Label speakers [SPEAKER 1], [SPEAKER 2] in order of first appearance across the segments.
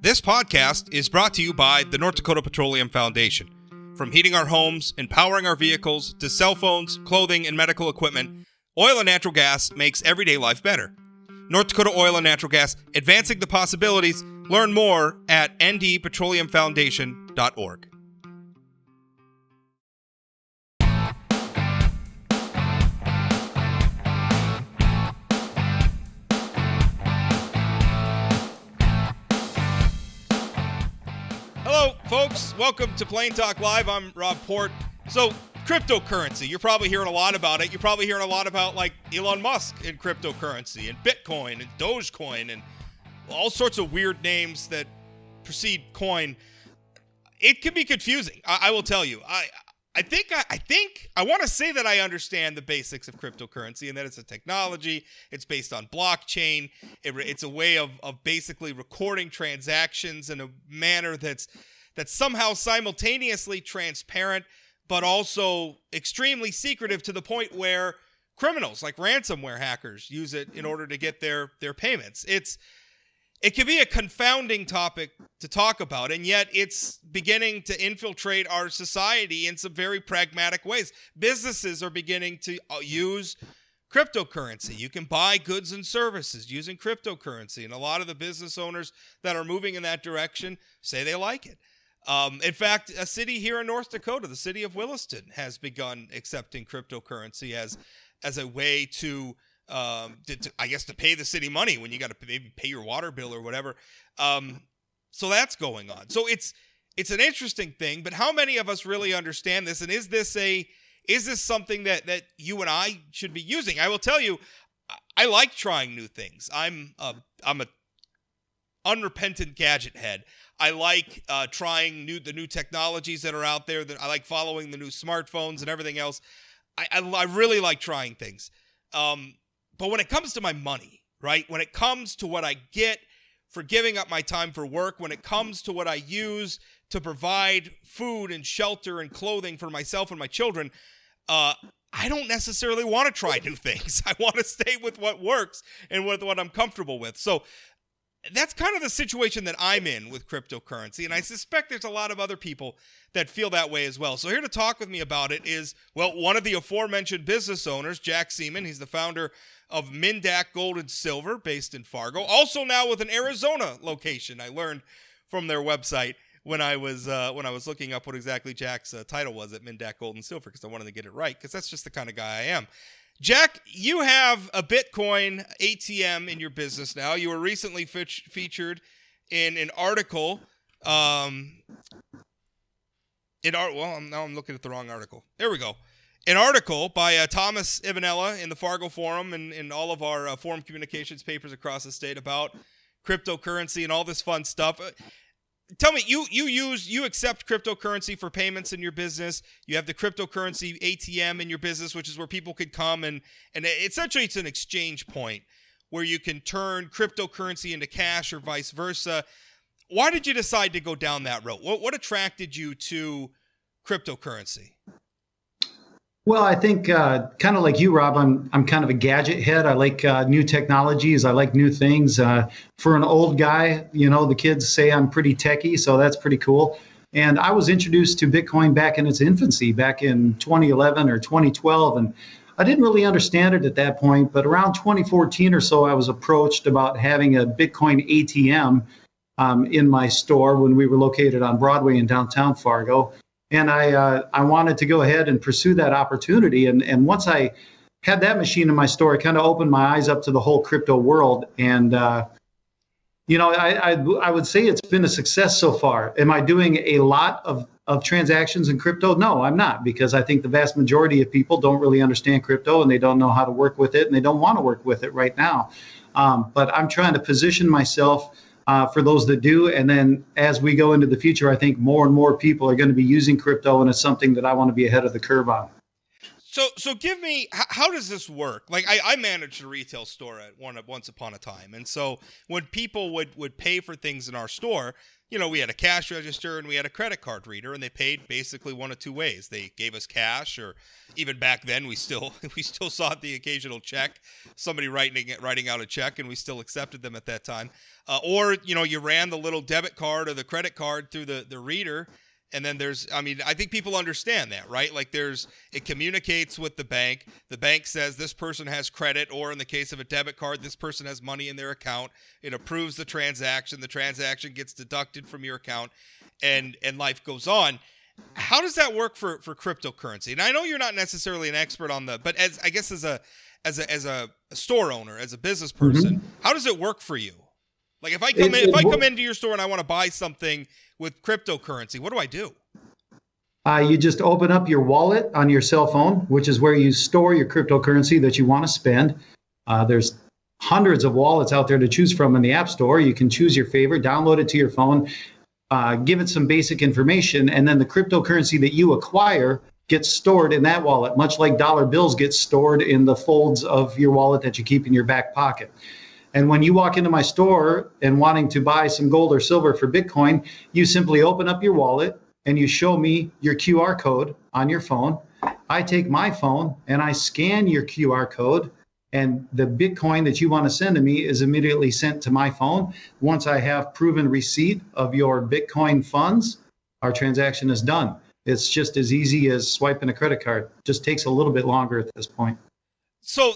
[SPEAKER 1] This podcast is brought to you by the North Dakota Petroleum Foundation. From heating our homes and powering our vehicles to cell phones, clothing, and medical equipment, oil and natural gas makes everyday life better. North Dakota Oil and Natural Gas, advancing the possibilities. Learn more at ndpetroleumfoundation.org. Hello, folks. Welcome to Plain Talk Live. I'm Rob Port. So, cryptocurrency. You're probably hearing a lot about it. You're probably hearing a lot about, like, Elon Musk and cryptocurrency and Bitcoin and Dogecoin and all sorts of weird names that precede coin. It can be confusing. I will tell you. I want to say that I understand the basics of cryptocurrency and that it's a technology. It's based on blockchain. It's a way of basically recording transactions in a manner that's somehow simultaneously transparent, but also extremely secretive to the point where criminals like ransomware hackers use it in order to get their payments. It can be a confounding topic to talk about, and yet it's beginning to infiltrate our society in some very pragmatic ways. Businesses are beginning to use cryptocurrency. You can buy goods and services using cryptocurrency, and a lot of the business owners that are moving in that direction say they like it. In fact, a city here in North Dakota, the City of Williston, has begun accepting cryptocurrency as a way to pay the city money when you got to maybe pay your water bill or whatever. So that's going on. So it's an interesting thing, but how many of us really understand this? And is this something that you and I should be using? I will tell you, I like trying new things. I'm a unrepentant gadget head. I like trying the new technologies that are out there. That I like following the new smartphones and everything else. I really like trying things. But when it comes to my money, right? When it comes to what I get for giving up my time for work, when it comes to what I use to provide food and shelter and clothing for myself and my children, I don't necessarily want to try new things. I want to stay with what works and with what I'm comfortable with. So that's kind of the situation that I'm in with cryptocurrency, and I suspect there's a lot of other people that feel that way as well. So here to talk with me about it is, well, one of the aforementioned business owners, Jack Seaman. He's the founder of Mindak Gold and Silver, based in Fargo. Also now with an Arizona location. I learned from their website when I was looking up what exactly Jack's title was at Mindak Gold and Silver, because I wanted to get it right, because that's just the kind of guy I am. Jack, you have a Bitcoin ATM in your business now. You were recently featured in an article. Now I'm looking at the wrong article. There we go. An article by Thomas Ivanella in the Fargo Forum and in all of our forum communications papers across the state about cryptocurrency and all this fun stuff. Tell me, you accept cryptocurrency for payments in your business. You have the cryptocurrency ATM in your business, which is where people could come and essentially it's an exchange point where you can turn cryptocurrency into cash or vice versa. Why did you decide to go down that road? What attracted you to cryptocurrency?
[SPEAKER 2] Well, I think kind of like you, Rob, I'm kind of a gadget head. I like new technologies. I like new things. For an old guy, the kids say I'm pretty techie, so that's pretty cool. And I was introduced to Bitcoin back in its infancy, back in 2011 or 2012, and I didn't really understand it at that point. But around 2014 or so, I was approached about having a Bitcoin ATM in my store when we were located on Broadway in downtown Fargo. And I wanted to go ahead and pursue that opportunity. And once I had that machine in my store, it kind of opened my eyes up to the whole crypto world. And, I would say it's been a success so far. Am I doing a lot of transactions in crypto? No, I'm not, because I think the vast majority of people don't really understand crypto and they don't know how to work with it and they don't want to work with it right now. But I'm trying to position myself for those that do. And then as we go into the future, I think more and more people are going to be using crypto, and it's something that I want to be ahead of the curve on.
[SPEAKER 1] So give me, how does this work? Like I managed a retail store at once upon a time, and so when people would pay for things in our store, we had a cash register and we had a credit card reader, and they paid basically one of two ways. They gave us cash, or even back then we still we still saw the occasional check, somebody writing out a check, and we still accepted them at that time. Or you ran the little debit card or the credit card through the reader. And then I think people understand that, right? Like it communicates with the bank. The bank says this person has credit, or in the case of a debit card, this person has money in their account. It approves the transaction. The transaction gets deducted from your account, and life goes on. How does that work for cryptocurrency? And I know you're not necessarily an expert on but as a store owner, as a business person, how does it work for you? Like if I come into your store and I want to buy something with cryptocurrency, what do I do?
[SPEAKER 2] You just open up your wallet on your cell phone, which is where you store your cryptocurrency that you want to spend. There's hundreds of wallets out there to choose from in the App Store. You can choose your favorite, download it to your phone, give it some basic information, and then the cryptocurrency that you acquire gets stored in that wallet, much like dollar bills get stored in the folds of your wallet that you keep in your back pocket. And when you walk into my store and wanting to buy some gold or silver for Bitcoin, you simply open up your wallet and you show me your QR code on your phone. I take my phone and I scan your QR code, and the Bitcoin that you want to send to me is immediately sent to my phone. Once I have proven receipt of your Bitcoin funds, our transaction is done. It's just as easy as swiping a credit card. Just takes a little bit longer at this point.
[SPEAKER 1] So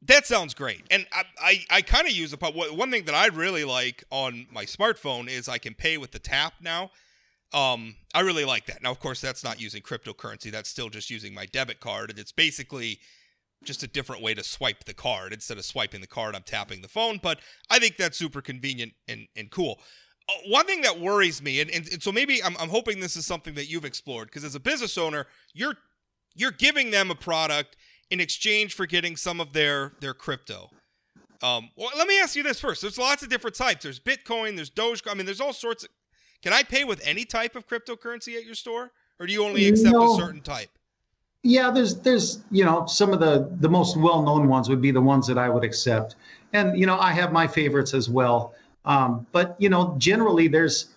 [SPEAKER 1] that sounds great. And I kind of use one thing that I really like on my smartphone is I can pay with the tap now. I really like that. Now, of course, that's not using cryptocurrency. That's still just using my debit card. And it's basically just a different way to swipe the card. Instead of swiping the card, I'm tapping the phone. But I think that's super convenient and cool. One thing that worries me, and so maybe I'm hoping this is something that you've explored, because as a business owner, you're giving them a product in exchange for getting some of their crypto. Well, let me ask you this first. There's lots of different types. There's Bitcoin, there's Dogecoin. I mean, there's all sorts of. Can I pay with any type of cryptocurrency at your store, or do you only accept a certain type?
[SPEAKER 2] Yeah, there's some of the most well-known ones would be the ones that I would accept, and I have my favorites as well. But generally there's,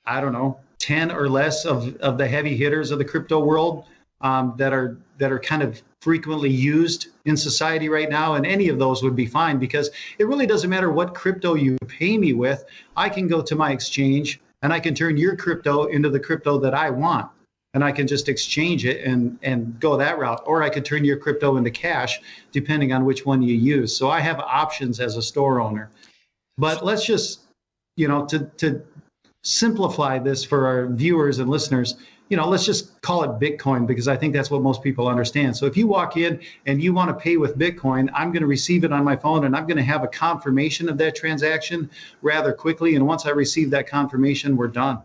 [SPEAKER 2] I don't know, 10 or less of the heavy hitters of the crypto world that are kind of frequently used in society right now, and any of those would be fine, because it really doesn't matter what crypto you pay me with. I can go to my exchange and I can turn your crypto into the crypto that I want, and I can just exchange it and go that route, or I could turn your crypto into cash depending on which one you use. So I have options as a store owner. But let's just, to simplify this for our viewers and listeners, let's just call it Bitcoin, because I think that's what most people understand. So if you walk in and you want to pay with Bitcoin, I'm going to receive it on my phone, and I'm going to have a confirmation of that transaction rather quickly. And once I receive that confirmation, we're done.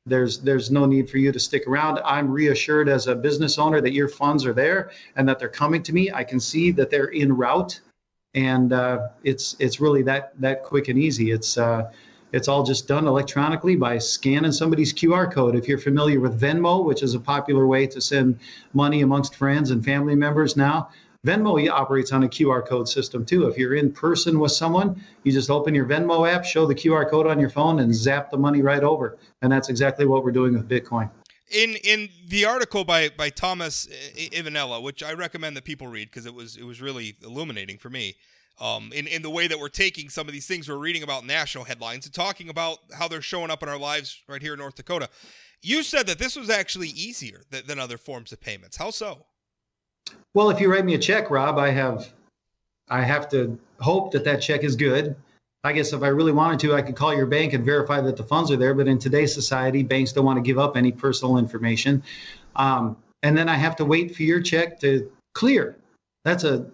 [SPEAKER 2] There's no need for you to stick around. I'm reassured as a business owner that your funds are there and that they're coming to me. I can see that they're en route, and it's really that quick and easy. It's all just done electronically by scanning somebody's QR code. If you're familiar with Venmo, which is a popular way to send money amongst friends and family members now, Venmo operates on a QR code system too. If you're in person with someone, you just open your Venmo app, show the QR code on your phone, and zap the money right over. And that's exactly what we're doing with Bitcoin.
[SPEAKER 1] In the article by Thomas Ivanella, which I recommend that people read because it was really illuminating for me, in the way that we're taking some of these things we're reading about national headlines and talking about how they're showing up in our lives right here in North Dakota. You said that this was actually easier than other forms of payments. How so?
[SPEAKER 2] Well, if you write me a check, Rob, I have to hope that check is good. I guess if I really wanted to, I could call your bank and verify that the funds are there. But in today's society, banks don't want to give up any personal information. And then I have to wait for your check to clear. That's a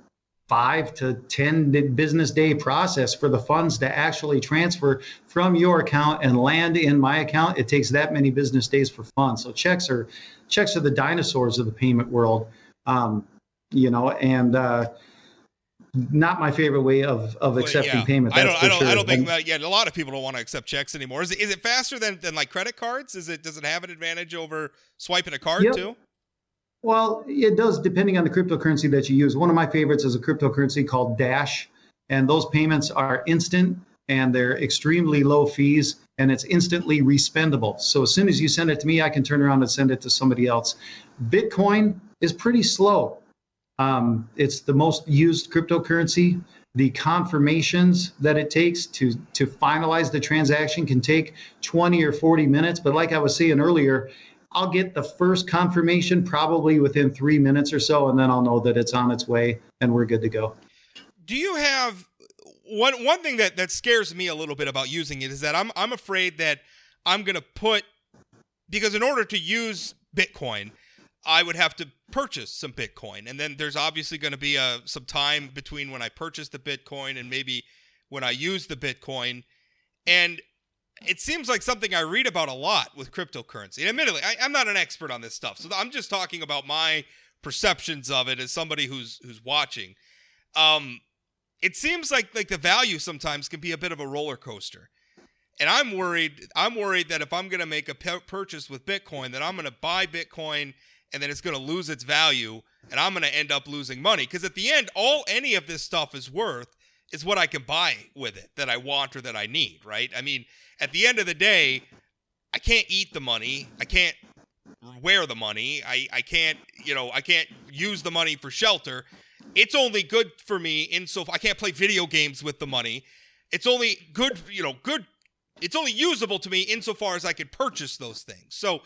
[SPEAKER 2] 5 to 10 business day process for the funds to actually transfer from your account and land in my account. It takes that many business days for funds. So checks are the dinosaurs of the payment world, and not my favorite way of accepting payment.
[SPEAKER 1] I don't think that. Yeah, a lot of people don't want to accept checks anymore. Is it faster than like credit cards? Does it have an advantage over swiping a card too?
[SPEAKER 2] Well, it does depending on the cryptocurrency that you use. One of my favorites is a cryptocurrency called Dash, and those payments are instant and they're extremely low fees and it's instantly respendable. So as soon as you send it to me, I can turn around and send it to somebody else. Bitcoin is pretty slow. It's the most used cryptocurrency. The confirmations that it takes to finalize the transaction can take 20 or 40 minutes. But like I was saying earlier, I'll get the first confirmation probably within 3 minutes or so, and then I'll know that it's on its way and we're good to go.
[SPEAKER 1] Do you have one thing that scares me a little bit about using it is that I'm afraid that I'm going to because in order to use Bitcoin, I would have to purchase some Bitcoin. And then there's obviously going to be some time between when I purchase the Bitcoin and maybe when I use the Bitcoin. And it seems like something I read about a lot with cryptocurrency. And admittedly, I'm not an expert on this stuff. So I'm just talking about my perceptions of it as somebody who's watching. It seems like the value sometimes can be a bit of a roller coaster. And I'm worried that if I'm going to make a purchase with Bitcoin, that I'm going to buy Bitcoin and then it's going to lose its value and I'm going to end up losing money. Because at the end, all any of this stuff is worth is what I can buy with it that I want or that I need, right? I mean, at the end of the day, I can't eat the money. I can't wear the money. I can't use the money for shelter. It's only good for me I can't play video games with the money. It's only good. It's only usable to me insofar as I can purchase those things. So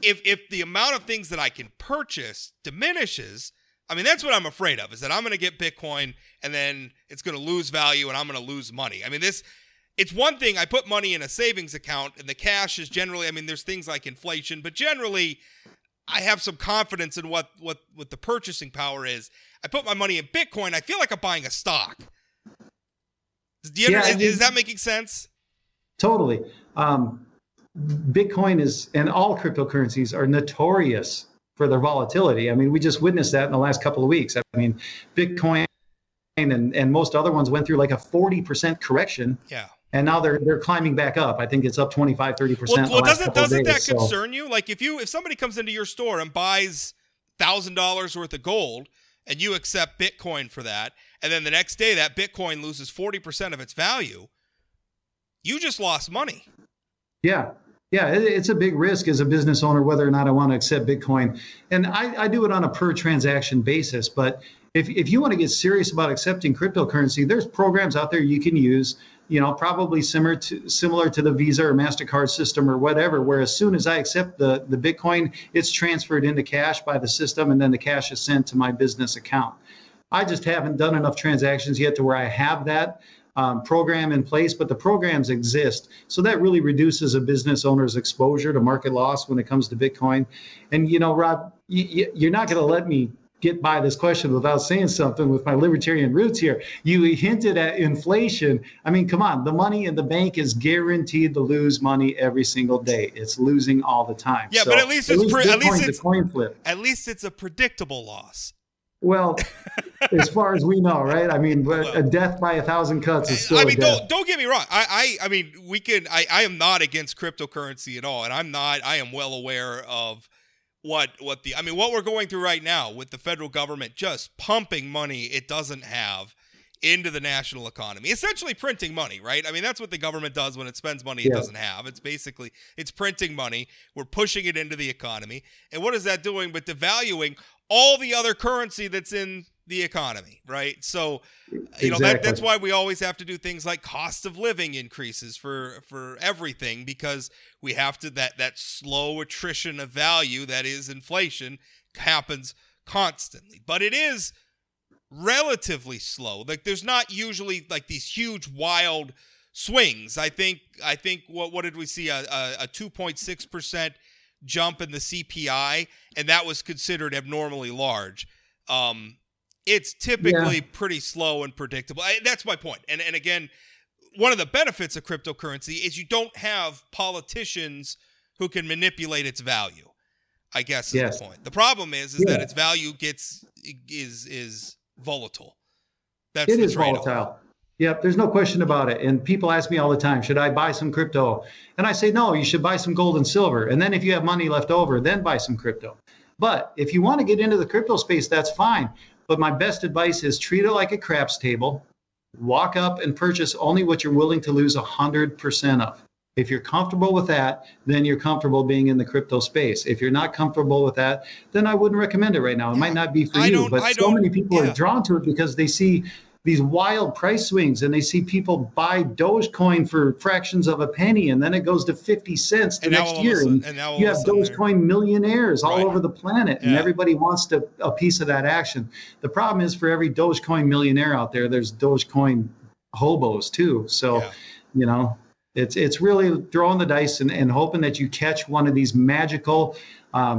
[SPEAKER 1] if the amount of things that I can purchase diminishes, I mean, that's what I'm afraid of, is that I'm going to get Bitcoin and then it's going to lose value and I'm going to lose money. I mean, it's one thing, I put money in a savings account and the cash is generally, I mean, there's things like inflation, but generally I have some confidence in what the purchasing power is. I put my money in Bitcoin, I feel like I'm buying a stock. Is that making sense?
[SPEAKER 2] Totally. Bitcoin and all cryptocurrencies are notorious for their volatility. I mean, we just witnessed that in the last couple of weeks. I mean, Bitcoin and most other ones went through like a 40% correction.
[SPEAKER 1] Yeah.
[SPEAKER 2] And now they're climbing back up. I think it's up 25, 30%.
[SPEAKER 1] Well, doesn't that concern you? Like if somebody comes into your store and buys $1,000 worth of gold and you accept Bitcoin for that, and then the next day that Bitcoin loses 40% of its value, you just lost money.
[SPEAKER 2] Yeah. Yeah, it's a big risk as a business owner whether or not I want to accept Bitcoin. And I do it on a per transaction basis. But if you want to get serious about accepting cryptocurrency, there's programs out there you can use, probably similar to the Visa or MasterCard system or whatever, where as soon as I accept the Bitcoin, it's transferred into cash by the system and then the cash is sent to my business account. I just haven't done enough transactions yet to where I have that program in place, but the programs exist. So that really reduces a business owner's exposure to market loss when it comes to Bitcoin. And, Rob, you're not going to let me get by this question without saying something with my libertarian roots here. You hinted at inflation. I mean, come on, the money in the bank is guaranteed to lose money every single day. It's losing all the time.
[SPEAKER 1] Yeah, so but at least it's
[SPEAKER 2] a coin flip.
[SPEAKER 1] At least it's a predictable loss.
[SPEAKER 2] Well, as far as we know, right? I mean, a death by 1,000 cuts is still.
[SPEAKER 1] I mean, don't get me wrong. I mean, I am not against cryptocurrency at all, and I am well aware of what we're going through right now with the federal government just pumping money it doesn't have into the national economy, essentially printing money, right? I mean, that's what the government does when it spends money it doesn't have. It's printing money. We're pushing it into the economy, and what is that doing but devaluing all the other currency that's in the economy, right? So, that's why we always have to do things like cost of living increases for everything, because we have to, that slow attrition of value that is inflation happens constantly. But it is relatively slow. Like there's not usually like these huge wild swings. I think what did we see? A 2.6% jump in the CPI, and that was considered abnormally large. It's typically pretty slow and predictable. That's my point. And again, one of the benefits of cryptocurrency is you don't have politicians who can manipulate its value, I guess is the point. The problem is that its value is volatile. That's
[SPEAKER 2] it is volatile. Yep, there's no question about it. And people ask me all the time, should I buy some crypto? And I say, no, you should buy some gold and silver. And then if you have money left over, then buy some crypto. But if you want to get into the crypto space, that's fine. But my best advice is treat it like a craps table. Walk up and purchase only what you're willing to lose 100% of. If you're comfortable with that, then you're comfortable being in the crypto space. If you're not comfortable with that, then I wouldn't recommend it right now. It might not be for you, but so many people are drawn to it because they see these wild price swings and they see people buy Dogecoin for fractions of a penny and then it goes to 50 cents the next year. And you have Dogecoin millionaires all over the planet and everybody wants a piece of that action. The problem is for every Dogecoin millionaire out there, there's Dogecoin hobos too. So, you know, it's really throwing the dice and hoping that you catch one of these magical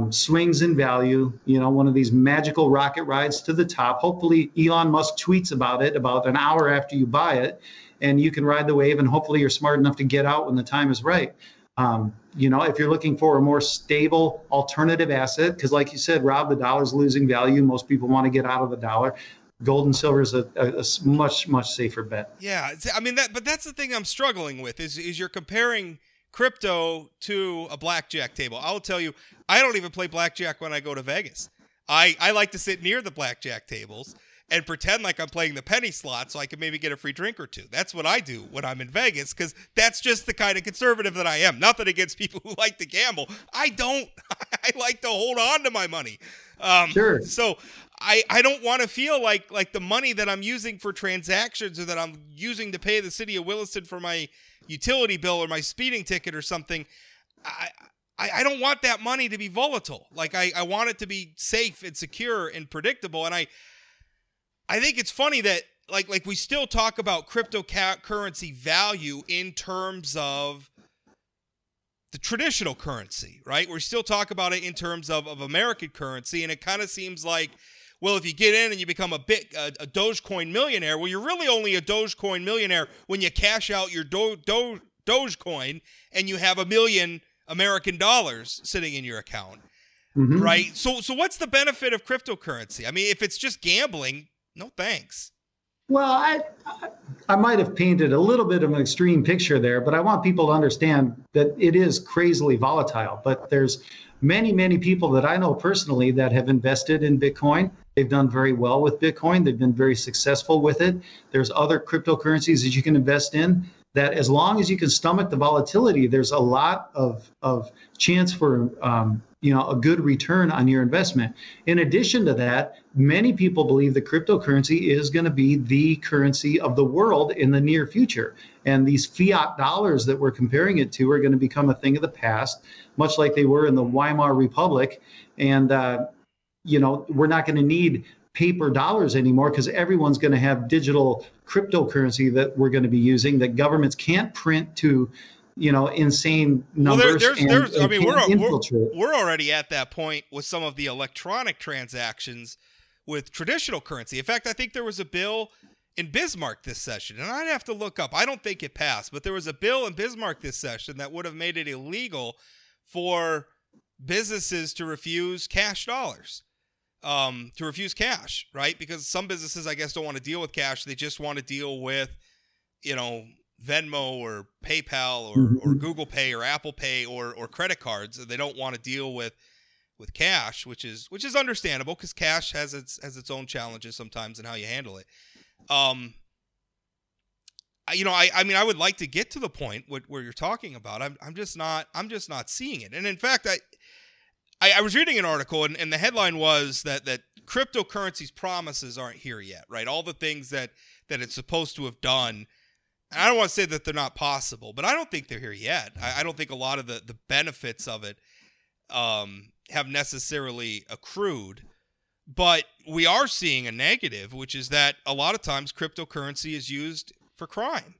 [SPEAKER 2] swings in value, you know, one of these magical rocket rides to the top. Hopefully Elon Musk tweets about it about an hour after you buy it and you can ride the wave and hopefully you're smart enough to get out when the time is right. You know, if you're looking for a more stable alternative asset, because like you said, Rob, the dollar's losing value. Most people want to get out of the dollar. Gold and silver is a much, much safer bet.
[SPEAKER 1] Yeah, I mean, but that's the thing I'm struggling with is you're comparing crypto to a blackjack table. I'll tell you, I don't even play blackjack when I go to Vegas. I like to sit near the blackjack tables and pretend like I'm playing the penny slot so I can maybe get a free drink or two. That's what I do when I'm in Vegas because that's just the kind of conservative that I am. Nothing against people who like to gamble. I don't. I like to hold on to my money.
[SPEAKER 2] Sure.
[SPEAKER 1] So I don't want to feel like the money that I'm using for transactions or that I'm using to pay the City of Williston for my utility bill or my speeding ticket or something. I don't want that money to be volatile. Like I want it to be safe and secure and predictable. And I think it's funny that like we still talk about cryptocurrency value in terms of the traditional currency, right? We still talk about it in terms of American currency, and it kind of seems like, well, if you get in and you become a Dogecoin millionaire, well, you're really only a Dogecoin millionaire when you cash out your Dogecoin and you have $1 million American dollars sitting in your account, right? So what's the benefit of cryptocurrency? I mean, if it's just gambling, no thanks.
[SPEAKER 2] Well, I might have painted a little bit of an extreme picture there, but I want people to understand that it is crazily volatile. But there's many, many people that I know personally that have invested in Bitcoin. They've done very well with Bitcoin. They've been very successful with it. There's other cryptocurrencies that you can invest in that as long as you can stomach the volatility, there's a lot of chance for a good return on your investment. In addition to that, many people believe that cryptocurrency is going to be the currency of the world in the near future. And these fiat dollars that we're comparing it to are going to become a thing of the past, much like they were in the Weimar Republic. And, we're not going to need paper dollars anymore because everyone's going to have digital cryptocurrency that we're going to be using that governments can't print to insane numbers.
[SPEAKER 1] We're already at that point with some of the electronic transactions with traditional currency. In fact, I think there was a bill in Bismarck this session, and I'd have to look up. I don't think it passed, but there was a bill in Bismarck this session that would have made it illegal for businesses to refuse cash dollars, to refuse cash, right? Because some businesses, I guess, don't want to deal with cash. They just want to deal with, Venmo or PayPal or Google Pay or Apple Pay or credit cards. They don't want to deal with cash, which is understandable because cash has its own challenges sometimes in how you handle it. I mean, I would like to get to the point where you're talking about. I'm just not seeing it. And in fact, I was reading an article and the headline was that cryptocurrency's promises aren't here yet, right? All the things that it's supposed to have done. And I don't want to say that they're not possible, but I don't think they're here yet. I don't think a lot of the benefits of it have necessarily accrued. But we are seeing a negative, which is that a lot of times cryptocurrency is used for crime.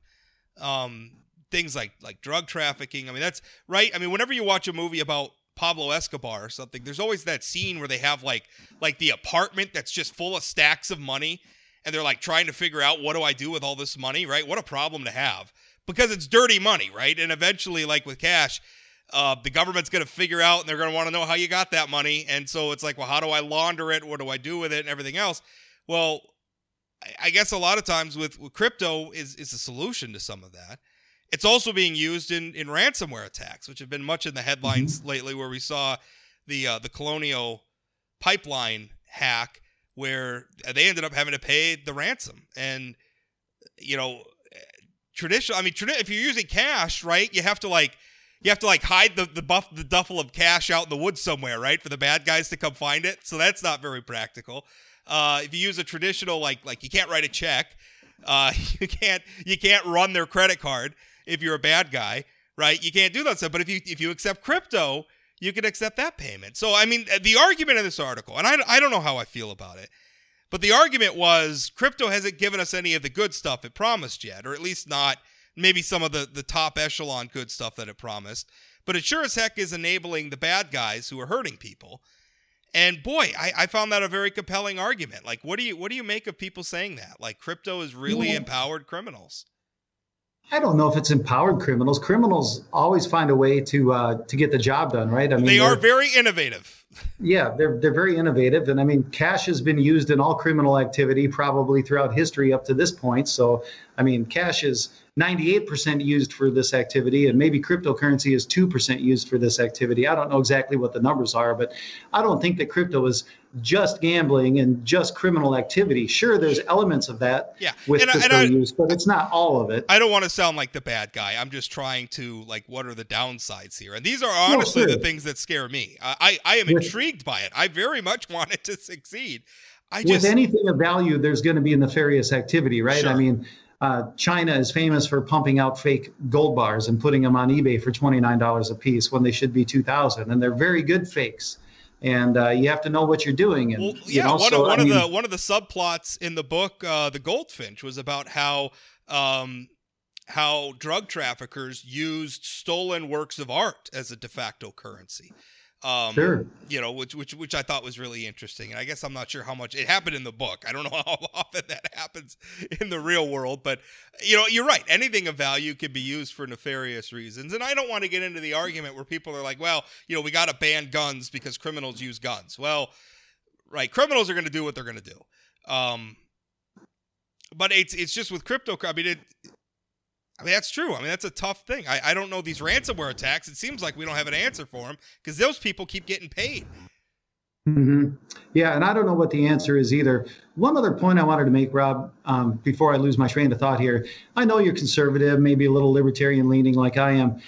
[SPEAKER 1] Things like drug trafficking. I mean, that's right. I mean, whenever you watch a movie about Pablo Escobar or something, there's always that scene where they have like the apartment that's just full of stacks of money. And they're like trying to figure out, what do I do with all this money, right? What a problem to have, because it's dirty money, right? And eventually, like with cash, the government's going to figure out and they're going to want to know how you got that money. And so it's like, well, how do I launder it? What do I do with it and everything else? Well, I guess a lot of times with crypto is a solution to some of that. It's also being used in ransomware attacks, which have been much in the headlines lately, where we saw the Colonial pipeline hack where they ended up having to pay the ransom. And if you're using cash, right, you have to hide the duffel of cash out in the woods somewhere, right, for the bad guys to come find it. So that's not very practical. If you use a traditional, like you can't write a check, you can't run their credit card if you're a bad guy, right? You can't do that stuff. But if you accept crypto, you can accept that payment. So I mean, the argument in this article, and I don't know how I feel about it, but the argument was crypto hasn't given us any of the good stuff it promised yet, or at least not maybe some of the top echelon good stuff that it promised. But it sure as heck is enabling the bad guys who are hurting people. And boy, I found that a very compelling argument. Like, what do you make of people saying that? Like, crypto has really empowered criminals.
[SPEAKER 2] I don't know if it's empowered criminals. Criminals always find a way to get the job done, right? I mean,
[SPEAKER 1] they are very innovative.
[SPEAKER 2] Yeah, they're very innovative. And I mean, cash has been used in all criminal activity probably throughout history up to this point. So, I mean, cash is 98% used for this activity, and maybe cryptocurrency is 2% used for this activity. I don't know exactly what the numbers are, but I don't think that crypto is just gambling and just criminal activity. Sure, there's elements of that with crypto use, but it's not all of it.
[SPEAKER 1] I don't want to sound like the bad guy. I'm just trying to, like, what are the downsides here? And these are honestly the things that scare me. I am intrigued by it. I very much want it to succeed.
[SPEAKER 2] With anything of value, there's going to be a nefarious activity, right?
[SPEAKER 1] Sure.
[SPEAKER 2] I mean, China is famous for pumping out fake gold bars and putting them on eBay for $29 a piece when they should be $2,000, and they're very good fakes. And you have to know what you're doing. And
[SPEAKER 1] one of the subplots in the book, The Goldfinch, was about how drug traffickers used stolen works of art as a de facto currency.
[SPEAKER 2] Sure.
[SPEAKER 1] Which I thought was really interesting. And I guess I'm not sure how much it happened in the book. I don't know how often that happens in the real world, but you're right. Anything of value can be used for nefarious reasons. And I don't want to get into the argument where people are like, well, we got to ban guns because criminals use guns. Well, right. Criminals are going to do what they're going to do. But it's just with crypto. I mean, that's true. I mean, that's a tough thing. I don't know these ransomware attacks. It seems like we don't have an answer for them because those people keep getting paid.
[SPEAKER 2] Mm-hmm. Yeah, and I don't know what the answer is either. One other point I wanted to make, Rob, before I lose my train of thought here. I know you're conservative, maybe a little libertarian leaning like I am.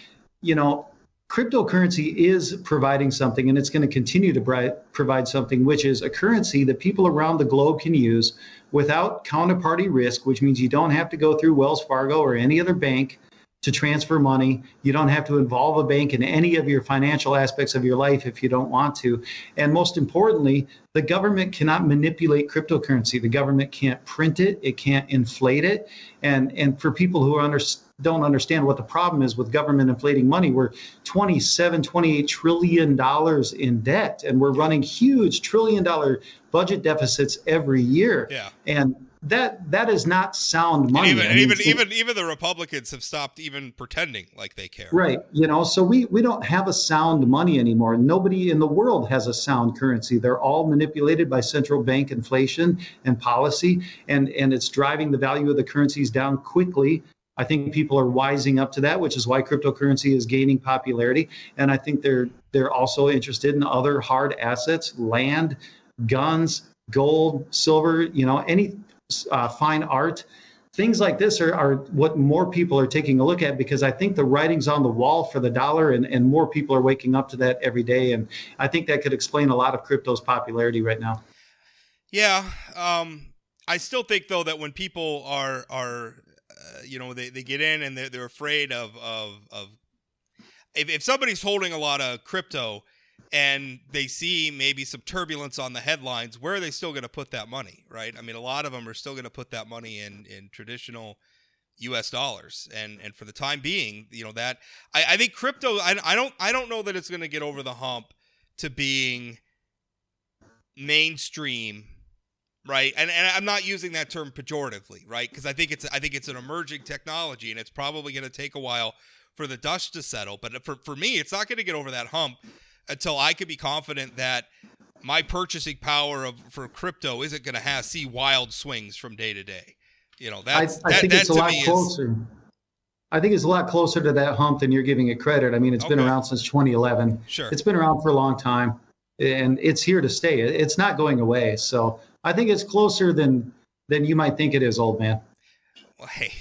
[SPEAKER 2] Cryptocurrency is providing something, and it's going to continue to provide something, which is a currency that people around the globe can use without counterparty risk, which means you don't have to go through Wells Fargo or any other bank to transfer money. You don't have to involve a bank in any of your financial aspects of your life if you don't want to. And most importantly, the government cannot manipulate cryptocurrency. The government can't print it. It can't inflate it. And for people who don't understand what the problem is with government inflating money, we're $28 trillion in debt, and we're running huge $1 trillion budget deficits every year.
[SPEAKER 1] Yeah.
[SPEAKER 2] And that is not sound money.
[SPEAKER 1] And even the Republicans have stopped even pretending like they care.
[SPEAKER 2] Right. So we don't have a sound money anymore. Nobody in the world has a sound currency. They're all manipulated by central bank inflation and policy, and it's driving the value of the currencies down quickly. I think people are wising up to that, which is why cryptocurrency is gaining popularity. And I think they're also interested in other hard assets, land, guns, gold, silver, any fine art. Things like this are what more people are taking a look at, because I think the writing's on the wall for the dollar, and more people are waking up to that every day. And I think that could explain a lot of crypto's popularity right now.
[SPEAKER 1] Yeah. I still think, though, that when people are they get in and they're afraid of if somebody's holding a lot of crypto and they see maybe some turbulence on the headlines, where are they still going to put that money, right? I mean, a lot of them are still going to put that money in traditional U.S. dollars, and for the time being, that I think crypto. I don't know that it's going to get over the hump to being mainstream. Right, and I'm not using that term pejoratively, right? Because I think it's an emerging technology, and it's probably going to take a while for the dust to settle. But for me, it's not going to get over that hump until I can be confident that my purchasing power for crypto isn't going to see wild swings from day to day.
[SPEAKER 2] I think it's a lot closer. I think it's a lot closer to that hump than you're giving it credit. I mean, it's been around since 2011.
[SPEAKER 1] Sure,
[SPEAKER 2] it's been around for a long time. and it's here to stay. It's not going away. So I think it's closer than you might think it is, old man.
[SPEAKER 1] Well, hey.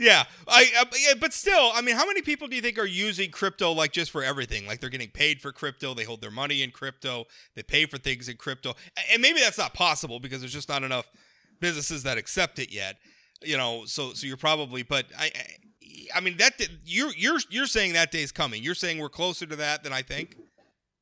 [SPEAKER 1] Yeah, yeah, but still, I mean, how many people do you think are using crypto like just for everything? Like they're getting paid for crypto, they hold their money in crypto, they pay for things in crypto, and maybe that's not possible because there's just not enough businesses that accept it yet. So you're probably, but I mean that you're saying that day's coming. You're saying we're closer to that than I think.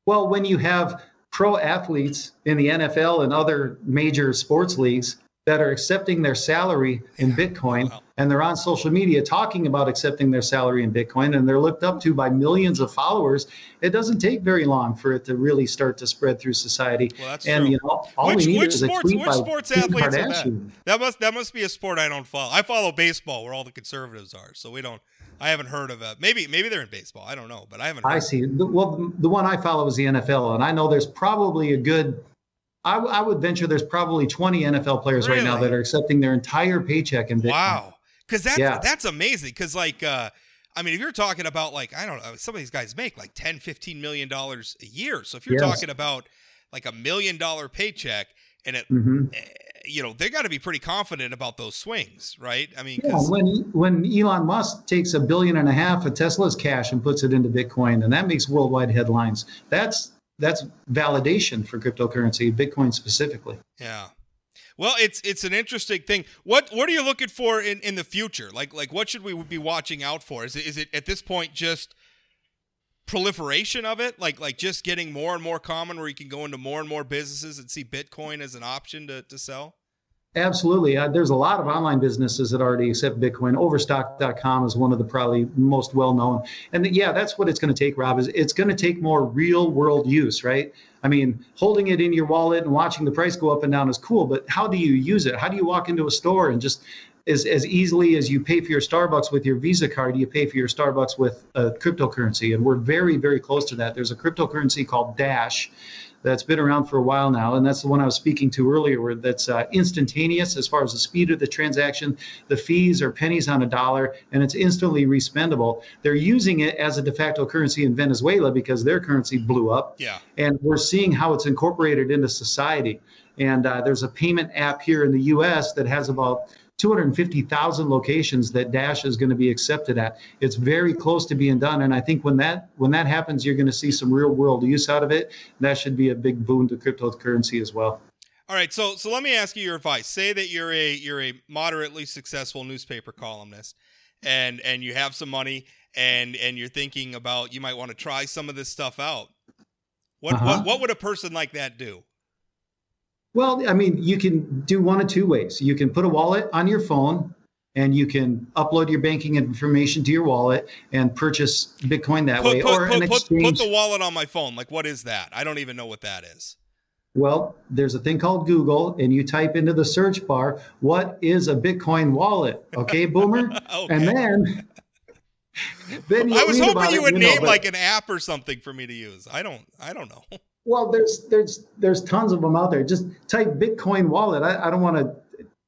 [SPEAKER 2] Well, when you have pro athletes in the NFL and other major sports leagues that are accepting their salary in Bitcoin,
[SPEAKER 1] Wow.
[SPEAKER 2] and they're on social media talking about accepting their salary in Bitcoin, and they're looked up to by millions of followers, it doesn't take very long for it to really start to spread through society.
[SPEAKER 1] Well, that's
[SPEAKER 2] And
[SPEAKER 1] true.
[SPEAKER 2] all we need is a tweet
[SPEAKER 1] Which
[SPEAKER 2] by
[SPEAKER 1] sports
[SPEAKER 2] Kim
[SPEAKER 1] athletes are that?
[SPEAKER 2] Kardashian.
[SPEAKER 1] That must be a sport I don't follow. I follow baseball, where all the conservatives are. So we don't. I haven't heard of it. Maybe they're in baseball. I don't know, but I haven't.
[SPEAKER 2] I see. Well, the one I follow is the NFL, and I know there's probably a good. I would venture there's probably 20 NFL players right now
[SPEAKER 1] Really?
[SPEAKER 2] that are accepting their entire paycheck in Bitcoin.
[SPEAKER 1] Wow, because
[SPEAKER 2] Yeah.
[SPEAKER 1] that's amazing. Because like, I mean, if you're talking about like, I don't know, some of these guys make like $10-15 million a year. So if you're
[SPEAKER 2] Yes.
[SPEAKER 1] talking about like $1 million paycheck, and it,
[SPEAKER 2] Mhm.
[SPEAKER 1] they got to be pretty confident about those swings, right? I mean,
[SPEAKER 2] Yeah,
[SPEAKER 1] 'cause-
[SPEAKER 2] when Elon Musk takes $1.5 billion of Tesla's cash and puts it into Bitcoin, and that makes worldwide headlines, that's validation for cryptocurrency, Bitcoin specifically.
[SPEAKER 1] yeah. Well, it's an interesting thing. What are you looking for in the future? Like what should we be watching out for? Is it at this point just proliferation of it? Like just getting more and more common where you can go into more and more businesses and see Bitcoin as an option to sell?
[SPEAKER 2] Absolutely. There's a lot of online businesses that already accept Bitcoin. Overstock.com is one of the probably most well-known. And yeah, that's what it's going to take, Rob, is it's going to take more real world use, right? I mean, holding it in your wallet and watching the price go up and down is cool, but how do you use it? How do you walk into a store and just as easily as you pay for your Starbucks with your Visa card, you pay for your Starbucks with a cryptocurrency? And we're very, very close to that. There's a cryptocurrency called Dash that's been around for a while now, and that's the one I was speaking to earlier, where that's instantaneous as far as the speed of the transaction. The fees are pennies on a dollar, and it's instantly respendable. They're using it as a de facto currency in Venezuela because their currency blew up.
[SPEAKER 1] Yeah.
[SPEAKER 2] And we're seeing how it's incorporated into society. And there's a payment app here in the U.S. that has about 250,000 locations that Dash is going to be accepted at. It's very close to being done, and I think when that happens, you're going to see some real world use out of it. That should be a big boon to cryptocurrency as well.
[SPEAKER 1] All right, so let me ask you your advice. Say that you're a moderately successful newspaper columnist, and you have some money, and you're thinking about you might want to try some of this stuff out. What would a person like that do?
[SPEAKER 2] Well, I mean, you can do one of two ways. You can put a wallet on your phone, and you can upload your banking information to your wallet and purchase Bitcoin that way. Or in exchange,
[SPEAKER 1] put the wallet on my phone. Like, what is that? I don't even know what that is.
[SPEAKER 2] Well, there's a thing called Google, and you type into the search bar, what is a Bitcoin wallet? Okay, Boomer?
[SPEAKER 1] Okay.
[SPEAKER 2] And then
[SPEAKER 1] I was hoping you would name
[SPEAKER 2] but,
[SPEAKER 1] like an app or something for me to use. I don't know.
[SPEAKER 2] Well, there's tons of them out there. Just type Bitcoin wallet. I don't want to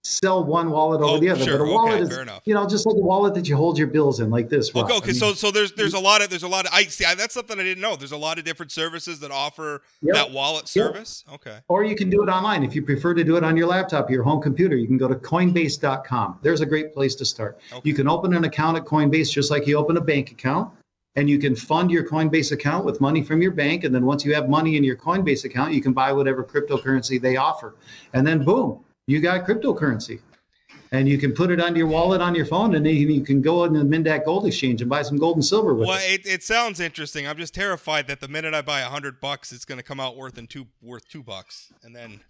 [SPEAKER 2] sell one wallet over the other,
[SPEAKER 1] sure.
[SPEAKER 2] but a wallet
[SPEAKER 1] Fair enough.
[SPEAKER 2] is, just like a wallet that you hold your bills in, like this. Rob.
[SPEAKER 1] Okay. So there's a lot of I see. That's something I didn't know. There's a lot of different services that offer that wallet service. Yep. Okay.
[SPEAKER 2] Or you can do it online if you prefer to do it on your laptop, your home computer. You can go to Coinbase.com. There's a great place to start. Okay. You can open an account at Coinbase just like you open a bank account. And you can fund your Coinbase account with money from your bank. And then once you have money in your Coinbase account, you can buy whatever cryptocurrency they offer. And then boom, you got cryptocurrency. And you can put it on your wallet on your phone, and then you can go in the Mindac Gold Exchange and buy some gold and silver with it.
[SPEAKER 1] Well, it sounds interesting. I'm just terrified that the minute I buy $100, it's going to come out worth $2, and then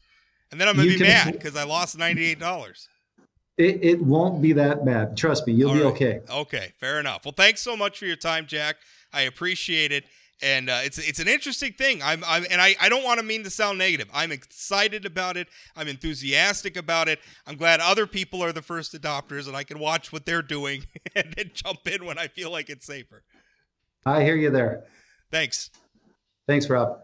[SPEAKER 1] I'm going to be mad because I lost $98.
[SPEAKER 2] It won't be that bad. Trust me, you'll be okay.
[SPEAKER 1] Okay, fair enough. Well, thanks so much for your time, Jack. I appreciate it. And it's an interesting thing. I don't want to mean to sound negative. I'm excited about it. I'm enthusiastic about it. I'm glad other people are the first adopters, and I can watch what they're doing and then jump in when I feel like it's safer.
[SPEAKER 2] I hear you there.
[SPEAKER 1] Thanks.
[SPEAKER 2] Thanks, Rob.